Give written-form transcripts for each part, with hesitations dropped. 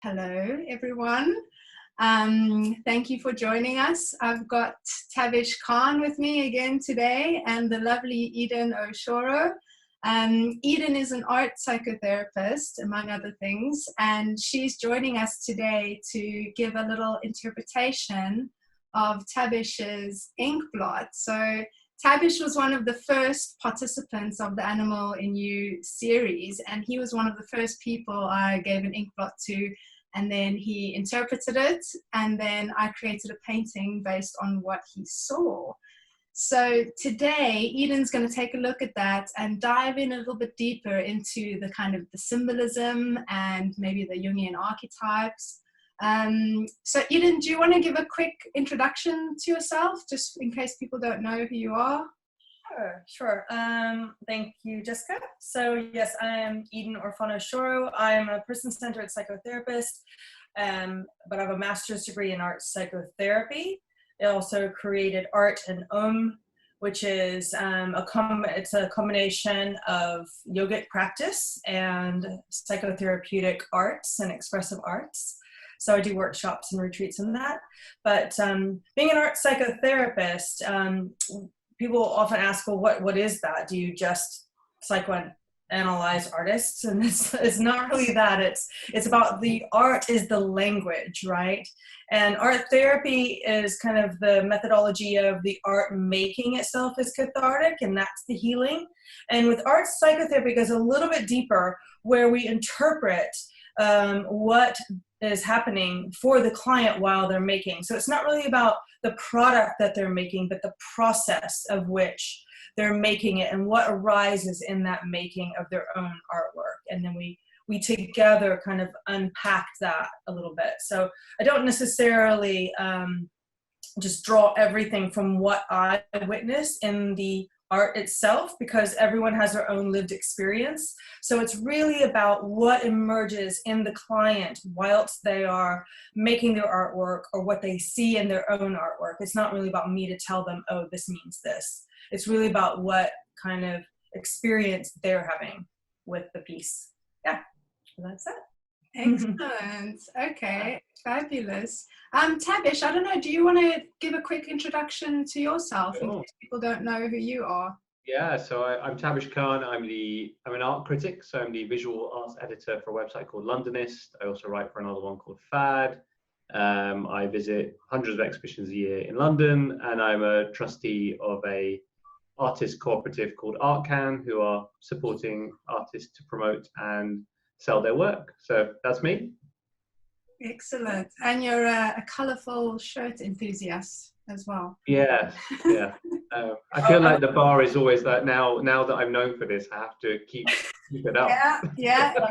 Hello, everyone. Thank you for joining us. I've got Tabish Khan with me again today and the lovely Eden O Shoro. Eden is an art psychotherapist, among other things, and she's joining us today to give a little interpretation of Tabish's inkblot. So Tabish was one of the first participants of the Animal in You series, and he was one of the first people I gave an inkblot to, and then he interpreted it, and then I created a painting based on what he saw. So today, Eden's going to take a look at that and dive in a little bit deeper into the kind of the symbolism and maybe the Jungian archetypes. So Eden, do you want to give a quick introduction to yourself, just in case people don't know who you are? Sure. Thank you, Jessica. So yes, I am Eden O Shoro. I am a person-centered psychotherapist, but I have a master's degree in art psychotherapy. I also created Art and which is it's a combination of yogic practice and psychotherapeutic arts and expressive arts. So I do workshops and retreats in that. But being an art psychotherapist, people often ask, well, what is that? Do you just psychoanalyze artists? And it's not really that. It's about the art is the language, right? And art therapy is kind of the methodology of the art making itself is cathartic, and that's the healing. And with art psychotherapy, it goes a little bit deeper, where we interpret what is happening for the client while they're making. So it's not really about the product that they're making, but the process of which they're making it and what arises in that making of their own artwork. And then we together kind of unpack that a little bit. So I don't necessarily just draw everything from what I witness in the art itself, because everyone has their own lived experience. So it's really about what emerges in the client whilst they are making their artwork, or what they see in their own artwork. It's not really about me to tell them, oh, this means this. It's really about what kind of experience they're having with the piece. Yeah, so that's it. Excellent. Okay, fabulous. Tabish, I don't know, do you want to give a quick introduction to yourself in case people don't know who you are? Yeah, so I'm Tabish Khan. I'm an art critic, so I'm the visual arts editor for a website called Londonist. I also write for another one called FAD. I visit hundreds of exhibitions a year in London, and I'm a trustee of a artist cooperative called ArtCan, who are supporting artists to promote and sell their work. So that's me. Excellent. And you're a colourful shirt enthusiast as well. Yeah. I feel like the bar is always that now that I'm known for this, I have to keep it up. Yeah.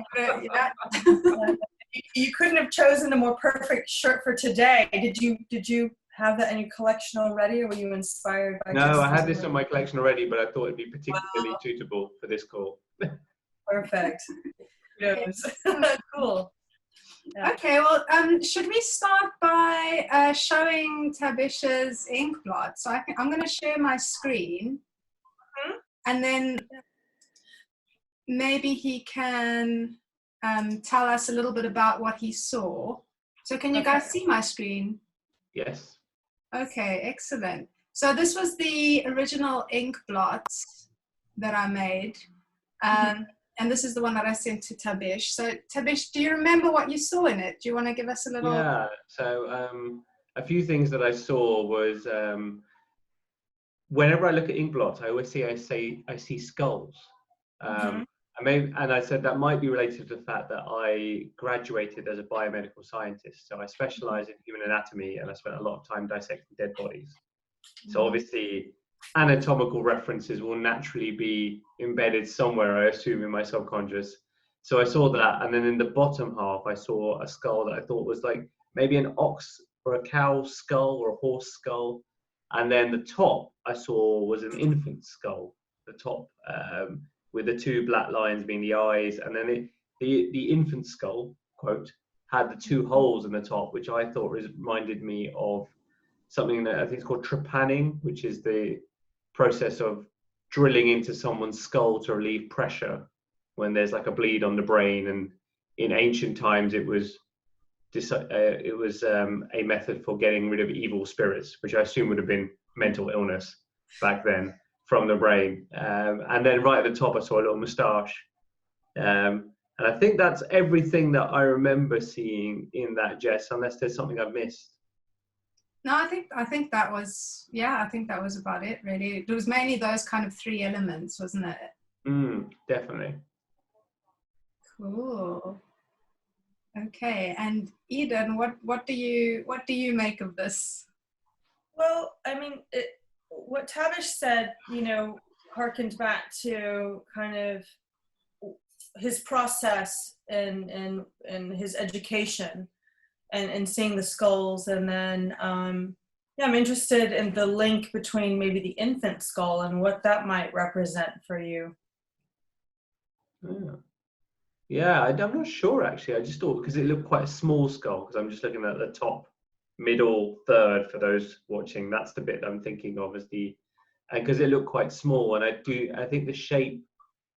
You couldn't have chosen a more perfect shirt for today. Did you have that in your collection already, or were you inspired by? No, I had this in my collection already, but I thought it'd be particularly suitable for this call. Perfect. Yes. Cool. Yeah. Okay, well, should we start by showing Tabish's inkblot? So I'm going to share my screen, and then maybe he can tell us a little bit about what he saw. So can you guys see my screen? Yes. Okay, excellent. So this was the original inkblot that I made. And this is the one that I sent to Tabish. So Tabish, do you remember what you saw in it? Do you want to give us a little? Yeah, so a few things that I saw was, whenever I look at inkblots, I always see skulls. And I said that might be related to the fact that I graduated as a biomedical scientist. So I specialize in human anatomy, and I spent a lot of time dissecting dead bodies. So obviously anatomical references will naturally be embedded somewhere, I assume, in my subconscious. So I saw that, and then in the bottom half I saw a skull that I thought was like maybe an ox or a cow skull or a horse skull, and then the top I saw was an infant skull, the top, with the two black lines being the eyes, and then the infant skull, quote, had the two holes in the top, which I thought reminded me of something that I think is called trepanning, which is the process of drilling into someone's skull to relieve pressure when there's like a bleed on the brain. And in ancient times, it was it was a method for getting rid of evil spirits, which I assume would have been mental illness back then, from the brain. And then right at the top, I saw a little moustache. And I think that's everything that I remember seeing in that, Jess, unless there's something I've missed. No, I think that was, yeah, I think that was about it, really. It was mainly those kind of three elements, wasn't it? Definitely. Cool. Okay, and Eden, what do you make of this? Well, I mean, what Tabish said, you know, harkened back to kind of his process and his education and seeing the skulls. And then, yeah, I'm interested in the link between maybe the infant skull and what that might represent for you. Yeah, I'm not sure actually. I just thought, because it looked quite a small skull, because I'm just looking at the top middle third for those watching. That's the bit I'm thinking of as and because it looked quite small. And I think the shape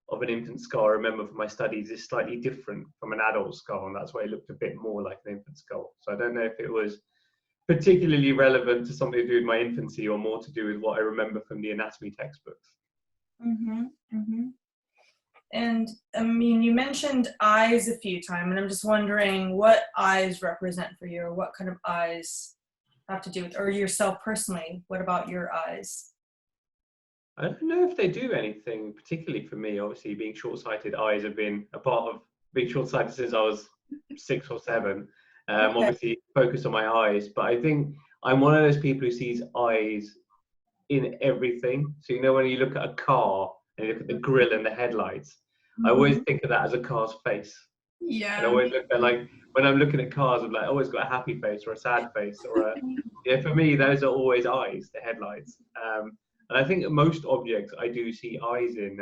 of an infant skull, I remember from my studies, is slightly different from an adult skull, and that's why it looked a bit more like an infant skull. So I don't know if it was particularly relevant to something to do with my infancy, or more to do with what I remember from the anatomy textbooks. And I mean, you mentioned eyes a few times, and I'm just wondering what eyes represent for you, or what kind of eyes have to do with, or yourself personally, what about your eyes? I don't know if they do anything particularly for me. Obviously, being short-sighted, eyes have been a part of being short-sighted since I was 6 or 7. Okay. Obviously, focus on my eyes, but I think I'm one of those people who sees eyes in everything. So, you know, when you look at a car and you look at the grille and the headlights, I always think of that as a car's face. Yeah. And I always look at, like, when I'm looking at cars, I'm like, always got a happy face or a sad face, or yeah, for me, those are always eyes, the headlights. And I think most objects I do see eyes in.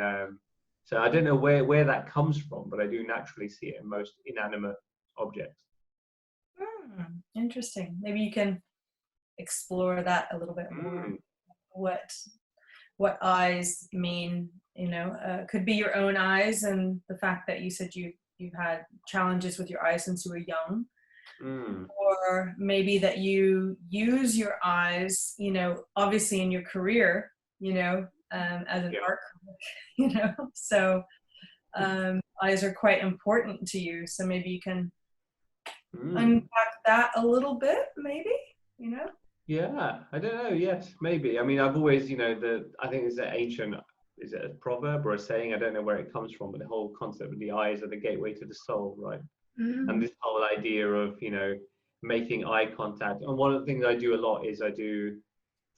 So I don't know where that comes from, but I do naturally see it in most inanimate objects. Interesting. Maybe you can explore that a little bit more. What eyes mean, you know, could be your own eyes, and the fact that you said you've had challenges with your eyes since you were young. Or maybe that you use your eyes, you know, obviously in your career, you know, as an art critic, you know, so eyes are quite important to you. So maybe you can unpack that a little bit, maybe, you know? Yeah, I don't know. Yes, maybe. I mean, I've always, you know, I think it's an ancient, is it a proverb or a saying? I don't know where it comes from, but the whole concept of the eyes are the gateway to the soul, right? And this whole idea of, you know, making eye contact. And one of the things I do a lot is I do,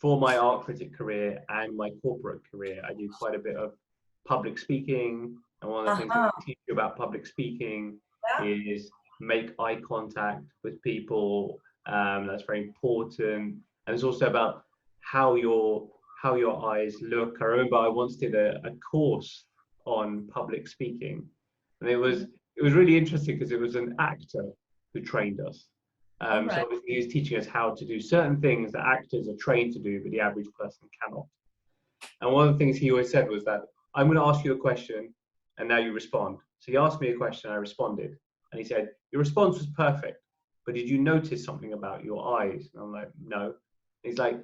for my art critic career and my corporate career, I do quite a bit of public speaking. And one of the things that I teach you about public speaking is make eye contact with people. That's very important. And it's also about how your eyes look. I remember I once did a course on public speaking, and it was really interesting because it was an actor who trained us. So obviously he was teaching us how to do certain things that actors are trained to do, but the average person cannot. And one of the things he always said was that, I'm going to ask you a question, and now you respond. So he asked me a question, I responded. And he said, your response was perfect, but did you notice something about your eyes? And I'm like, no. And he's like,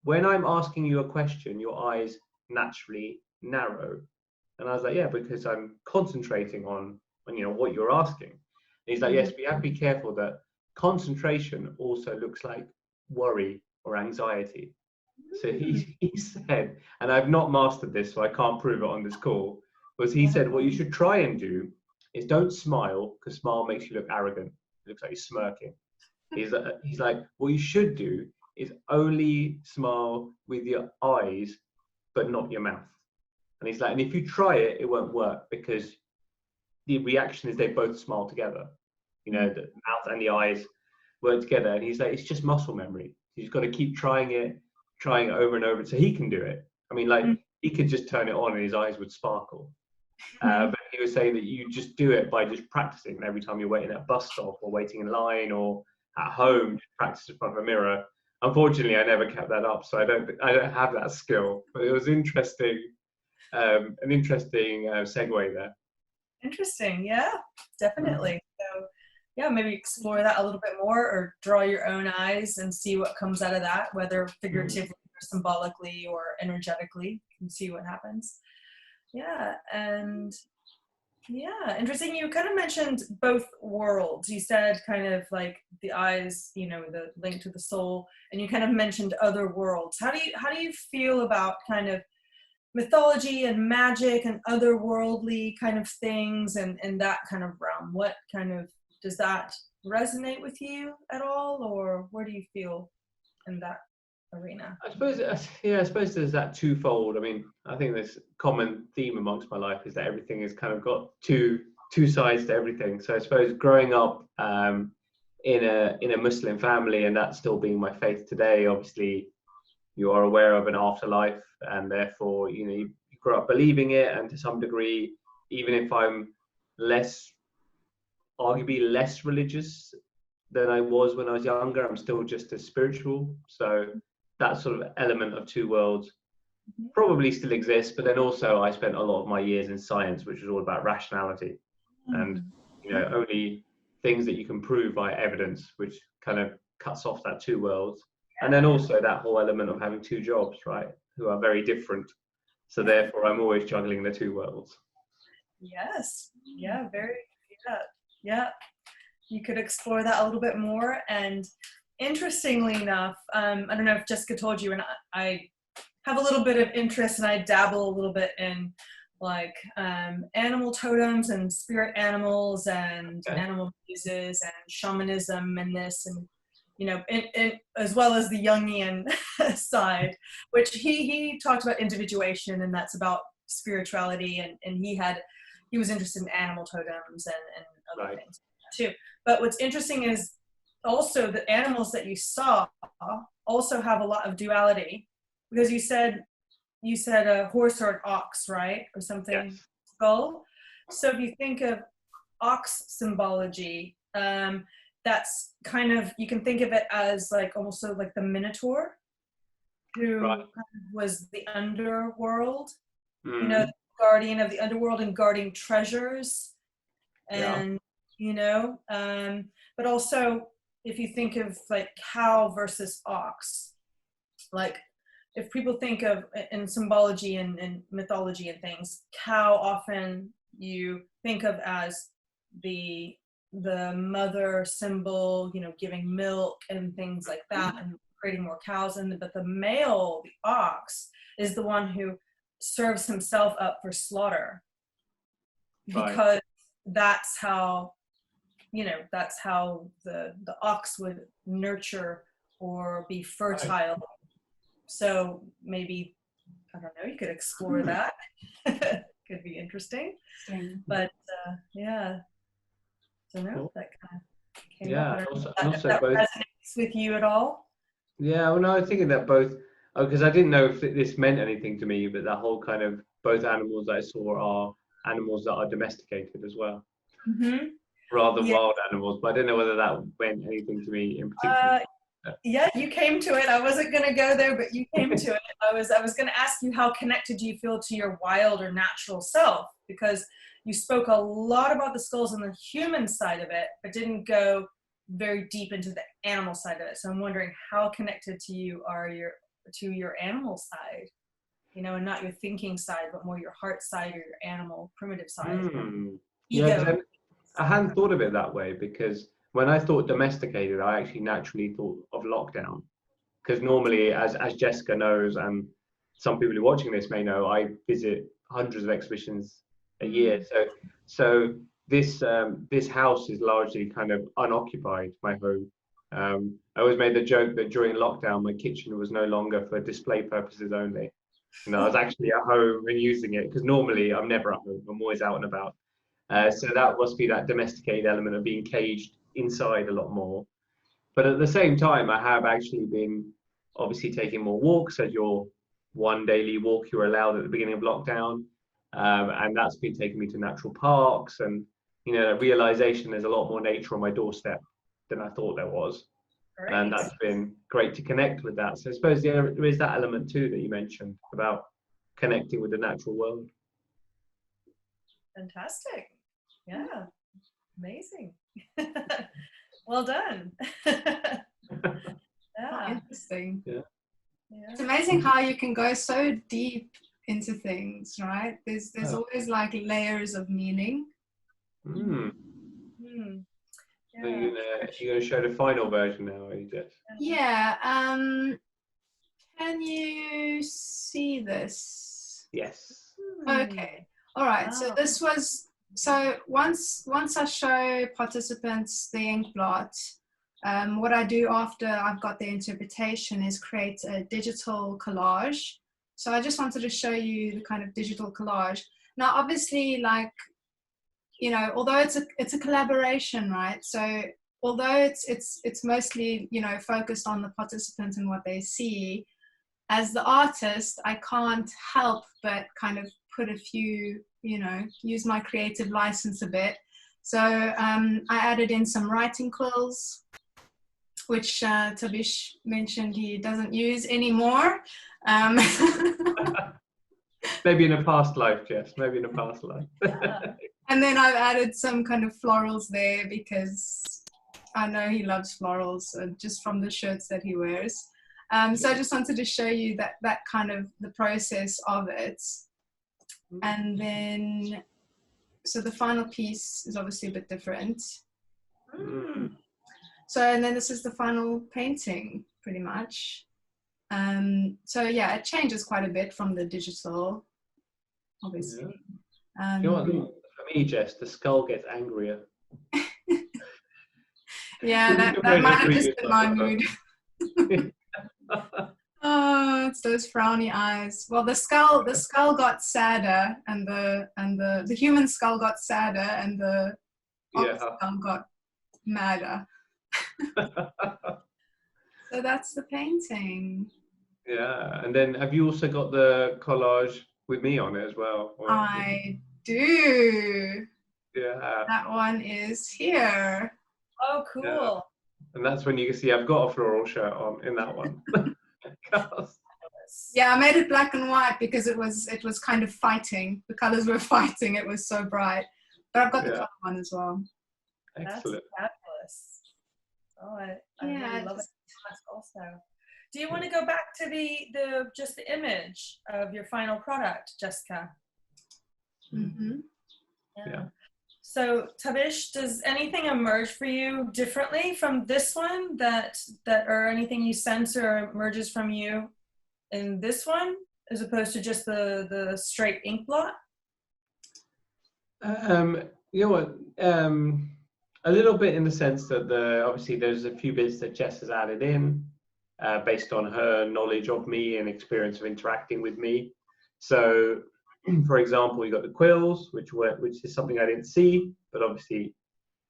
when I'm asking you a question, your eyes naturally narrow. And I was like, yeah, because I'm concentrating on you know, what you're asking. And he's like, yes, but you have to be careful that concentration also looks like worry or anxiety. So he said, and I've not mastered this, so I can't prove it on this call, was he said, what you should try and do is don't smile, because smile makes you look arrogant. It looks like you're smirking. He's like, what you should do is only smile with your eyes, but not your mouth. And he's like, and if you try it, it won't work, because the reaction is they both smile together. You know, the mouth and the eyes work together. And he's like, it's just muscle memory. You've got to keep trying it over and over so he can do it. I mean, like, he could just turn it on and his eyes would sparkle. But he was saying that you just do it by just practicing. Every time you're waiting at a bus stop or waiting in line or at home, just practice in front of a mirror. Unfortunately, I never kept that up, so I don't have that skill. But it was interesting, an interesting segue there. Interesting, yeah, definitely. So yeah, maybe explore that a little bit more, or draw your own eyes and see what comes out of that, whether figuratively or symbolically or energetically, and see what happens. Yeah, and yeah, interesting. You kind of mentioned both worlds. You said kind of like the eyes, you know, the link to the soul, and you kind of mentioned other worlds. How do you feel about kind of mythology and magic and otherworldly kind of things, and that kind of realm? What kind of, does that resonate with you at all, or where do you feel in that arena? I suppose, I suppose there's that twofold. I mean, I think this common theme amongst my life is that everything has kind of got two sides to everything. So I suppose growing up in a Muslim family, and that still being my faith today, obviously you are aware of an afterlife, and therefore, you know, you grow up believing it, and to some degree, even if I'm arguably less religious than I was when I was younger, I'm still just as spiritual. So that sort of element of two worlds probably still exists. But then also I spent a lot of my years in science, which was all about rationality, and, you know, only things that you can prove by evidence, which kind of cuts off that two worlds. And then also that whole element of having two jobs, right, who are very different. So therefore I'm always juggling the two worlds. Yes. Yeah, very, yeah. You could explore that a little bit more. And interestingly enough, I don't know if Jessica told you, and I have a little bit of interest, and I dabble a little bit in like animal totems and spirit animals and animal muses and shamanism and this, and you know, as well as the Jungian side, which he talked about individuation, and that's about spirituality, and he was interested in animal totems and other things too. But what's interesting is also the animals that you saw also have a lot of duality, because you said a horse or an ox, right, or something. Yes. Skull. So if you think of ox symbology, that's kind of, you can think of it as like almost like the Minotaur, who kind of was the underworld, you know, the guardian of the underworld and guarding treasures, and you know, but also if you think of like cow versus ox, like if people think of in symbology and mythology and things, cow often you think of as the mother symbol, you know, giving milk and things like that, and creating more cows. But the male, the ox, is the one who serves himself up for slaughter, because that's how, you know, that's how the ox would nurture or be fertile. So maybe, I don't know, you could explore that. Could be interesting. But yeah. So no, that kind of came up. That resonates with you at all? Yeah, well, no, I was thinking that both, because I didn't know if this meant anything to me, but that whole kind of, both animals that I saw are animals that are domesticated as well. Rather wild animals, but I didn't know whether that meant anything to me in particular. Yeah, you came to it. I wasn't going to go there, but you came to it. I was going to ask you, how connected do you feel to your wild or natural self? Because you spoke a lot about the skulls and the human side of it, but didn't go very deep into the animal side of it. So I'm wondering how connected to you are your animal side, you know, and not your thinking side, but more your heart side or your animal primitive side. Yeah, I hadn't thought of it that way, because when I thought domesticated, I actually naturally thought of lockdown, because normally, as Jessica knows, and some people who are watching this may know, I visit hundreds of exhibitions a year. So this house is largely kind of unoccupied, my home. I always made the joke that during lockdown, my kitchen was no longer for display purposes only. You know, I was actually at home and using it, because normally I'm never at home. I'm always out and about. So that must be that domesticated element of being caged inside a lot more. But at the same time, I have actually been obviously taking more walks, as your one daily walk you're allowed at the beginning of lockdown. And that's been taking me to natural parks, and, you know, the realization there's a lot more nature on my doorstep than I thought there was. Great. And that's been great to connect with that. So I suppose there is that element too that you mentioned about connecting with the natural world. Fantastic. Yeah. Amazing. Well done. Oh, interesting. Yeah. It's amazing how you can go so deep into things, right? There's always like layers of meaning. Mm. Yeah. So you're gonna show the final version now, are you, Jess? Yeah. Can you see this? Yes. Okay. All right. So this was, so once I show participants the inkblot, what I do after I've got the interpretation is create a digital collage. So I just wanted to show you the kind of digital collage. Now, obviously, like, you know, although it's a collaboration, right? So although it's mostly, you know, focused on the participants and what they see, as the artist, I can't help but kind of put a few, you know, use my creative license a bit. So I added in some writing quills, which Tabish mentioned he doesn't use anymore. Maybe in a past life, Jess. Maybe in a past life. And then I've added some kind of florals there because I know he loves florals just from the shirts that he wears. So I just wanted to show you that kind of the process of it. And then, so the final piece is obviously a bit different. So, and then this is the final painting, pretty much. So yeah, it changes quite a bit from the digital, obviously. You know what, for me, Jess, the skull gets angrier. Yeah, that might have just been my mood. Oh, it's those frowny eyes. Well, the skull got sadder, and the human skull got sadder, and the skull got madder. So that's the painting. Yeah, and then have you also got the collage with me on it as well? Or, I do. Yeah. That one is here. Oh, cool. Yeah. And that's when you can see I've got a floral shirt on in that one. Yeah, I made it black and white because it was kind of fighting. The colors were fighting. It was so bright. But I've got the color one as well. Excellent. That's fabulous. Oh, I really love it also. Do you want to go back to just the image of your final product, Jessica? Mm-hmm. Yeah. So Tabish, does anything emerge for you differently from this one that or anything you sense or emerges from you in this one as opposed to just the straight ink blot? You know what? A little bit in the sense that obviously there's a few bits that Jess has added in based on her knowledge of me and experience of interacting with me. So, for example, you got the quills, which is something I didn't see, but obviously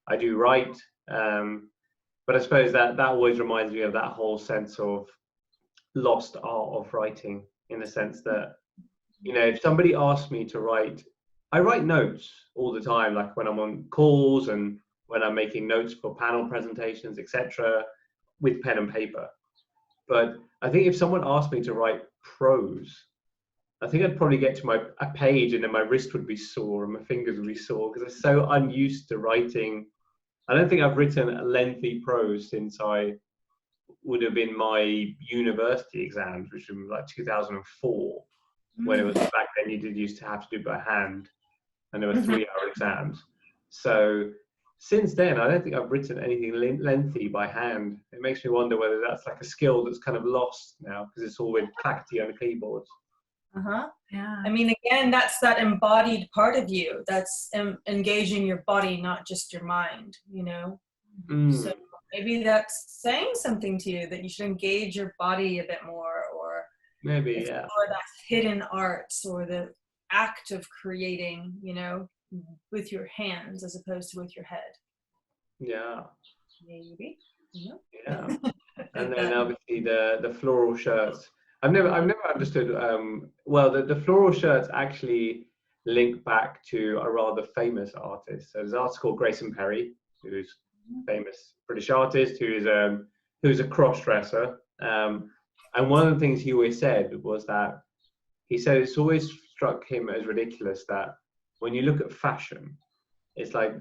I do write. But I suppose that always reminds me of that whole sense of lost art of writing, in the sense that, you know, if somebody asks me to write, I write notes all the time, like when I'm on calls and when I'm making notes for panel presentations, etc., with pen and paper. But I think if someone asked me to write prose, I think I'd probably get to a page and then my wrist would be sore and my fingers would be sore because I'm so unused to writing. I don't think I've written a lengthy prose since I would have been my university exams, which was like 2004, when it was back then you used to have to do by hand, and there were 3-hour exams. So since then, I don't think I've written anything lengthy by hand. It makes me wonder whether that's like a skill that's kind of lost now because it's all with clackety on the keyboards. Yeah. I mean, again, that's that embodied part of you. That's engaging your body, not just your mind, you know? So maybe that's saying something to you, that you should engage your body a bit more, or maybe, or that hidden arts or the act of creating, you know, with your hands as opposed to with your head. Yeah. Maybe. Yeah. And then obviously the floral shirts. I've never understood. Well, the floral shirts actually link back to a rather famous artist. So there's an artist called Grayson Perry, who's a famous British artist, who's a cross-dresser. And one of the things he always said was that he said it's always struck him as ridiculous that when you look at fashion, it's like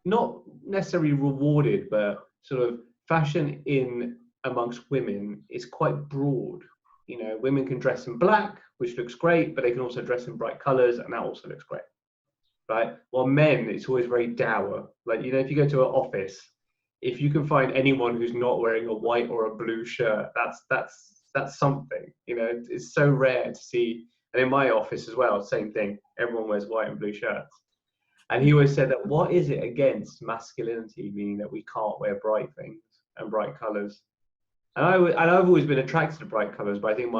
not necessarily rewarded, but sort of fashion in amongst women is quite broad. You know, women can dress in black, which looks great, but they can also dress in bright colors, and that also looks great, right? While men, it's always very dour. Like, you know, if you go to an office, if you can find anyone who's not wearing a white or a blue shirt, that's something. You know, it's so rare to see. And in my office as well, same thing. Everyone wears white and blue shirts. And he always said that, what is it against masculinity, meaning that we can't wear bright things and bright colors? And I've always been attracted to bright colors, but I think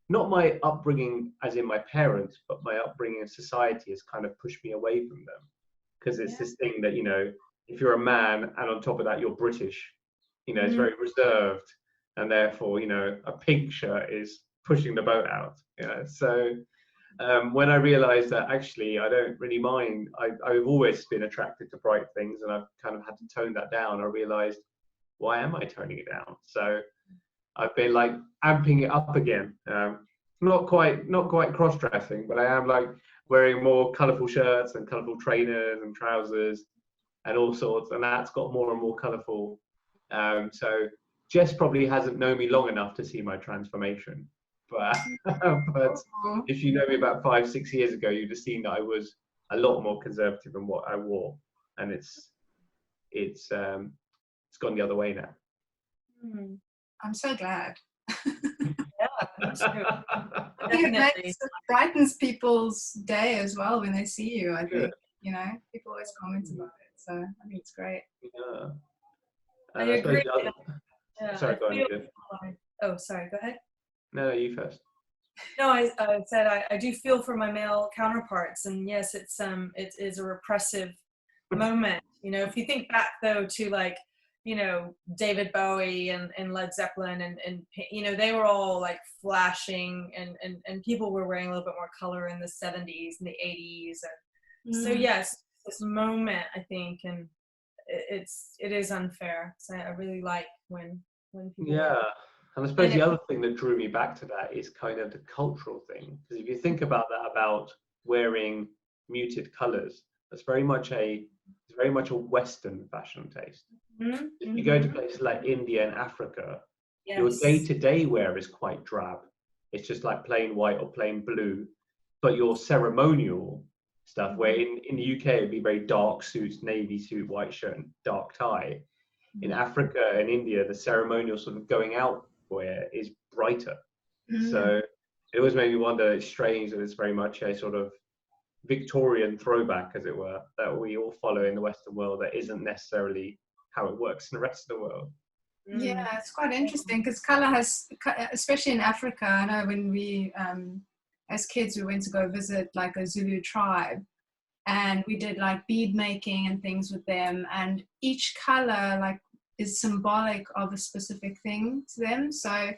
not my upbringing as in my parents, but my upbringing in society has kind of pushed me away from them. Because it's this thing that, you know, if you're a man and on top of that you're British, you know, it's very reserved, and therefore, you know, a pink shirt is pushing the boat out, you know. So when I realized that actually I don't really mind, I've always been attracted to bright things, and I've kind of had to tone that down. I realized, why am I toning it down? So I've been like amping it up again. Not quite cross-dressing, but I am like wearing more colorful shirts and colorful trainers and trousers and all sorts, and that's got more and more colorful. So Jess probably hasn't known me long enough to see my transformation, but if you know me about 5-6 years ago, you'd have seen that I was a lot more conservative in what I wore, and it's gone the other way now. I'm so glad. Yeah, I think it brightens people's day as well when they see you. I think, you know, people always comment about it, so I think it's great. Yeah. I agree. Sorry, go on. Oh, sorry, go ahead. No, you first. No, I said I do feel for my male counterparts, and yes, it is a repressive moment. You know, if you think back though to, like, you know, David Bowie and Led Zeppelin and you know, they were all like flashing, and people were wearing a little bit more color in the 70s and the 80s, and so yes, this moment, I think, and it is unfair. So I really like when people. Yeah. And I suppose the other thing that drew me back to that is kind of the cultural thing. Because if you think about that, about wearing muted colors, that's very much a Western fashion taste. If you go to places like India and Africa, your day-to-day wear is quite drab. It's just like plain white or plain blue. But your ceremonial stuff, where in the UK it'd be very dark suits, navy suit, white shirt, and dark tie. In Africa and India, the ceremonial sort of going out wear is brighter. So it always made me wonder, it's strange that it's very much a sort of Victorian throwback, as it were, that we all follow in the Western world that isn't necessarily how it works in the rest of the world. Yeah, it's quite interesting because color has, especially in Africa, I know when we, as kids, we went to go visit like a Zulu tribe, and we did like bead making and things with them, and each color like is symbolic of a specific thing to them. So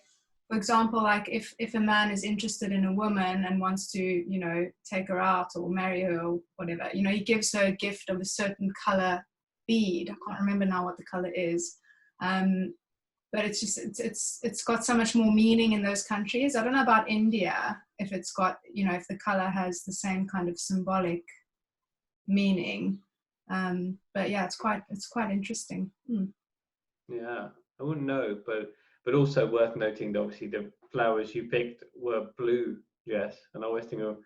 for example, like if a man is interested in a woman and wants to, you know, take her out or marry her or whatever, you know, he gives her a gift of a certain color bead. I can't remember now what the color is, but it's just it's got so much more meaning in those countries. I don't know about India, if it's got, you know, if the color has the same kind of symbolic meaning, but yeah, it's quite interesting. Yeah, I wouldn't know, but also worth noting that obviously the flowers you picked were blue, Jess, and I always think of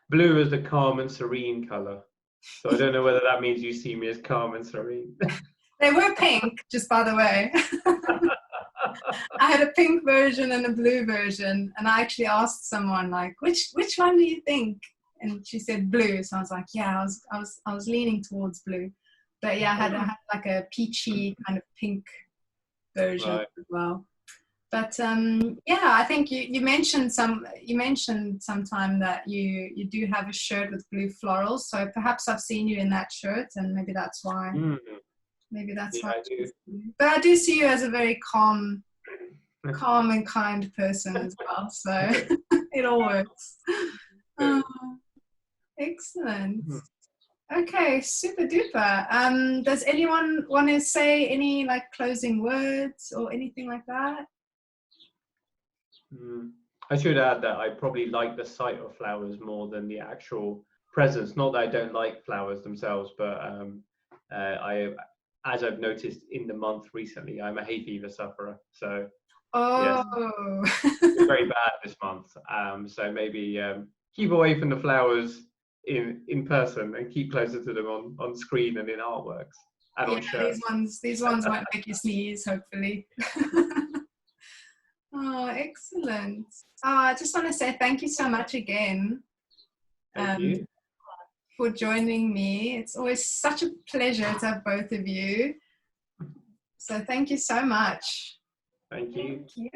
blue as the calm and serene color. So I don't know whether that means you see me as calm and serene. They were pink, just by the way. I had a pink version and a blue version, and I actually asked someone like, which one do you think? And she said blue. So I was like, yeah, I was leaning towards blue, but yeah, I had like a peachy kind of pink version as well. But yeah, I think you mentioned sometime that you do have a shirt with blue florals. So perhaps I've seen you in that shirt, and maybe that's why. Maybe that's why. I do. But I do see you as a very calm and kind person as well. So it all works. Excellent. Okay, super duper. Does anyone want to say any like closing words or anything like that? I should add that I probably like the sight of flowers more than the actual presence. Not that I don't like flowers themselves, but As I've noticed in the month recently, I'm a hay fever sufferer. So yes, Oh. it's very bad this month. So maybe keep away from the flowers in person and keep closer to them on screen and in artworks and on shirts. These ones won't make you sneeze, hopefully. Oh, excellent. I just want to say thank you so much again. Thank you. For joining me. It's always such a pleasure to have both of you. So thank you so much. Thank you. Thank you.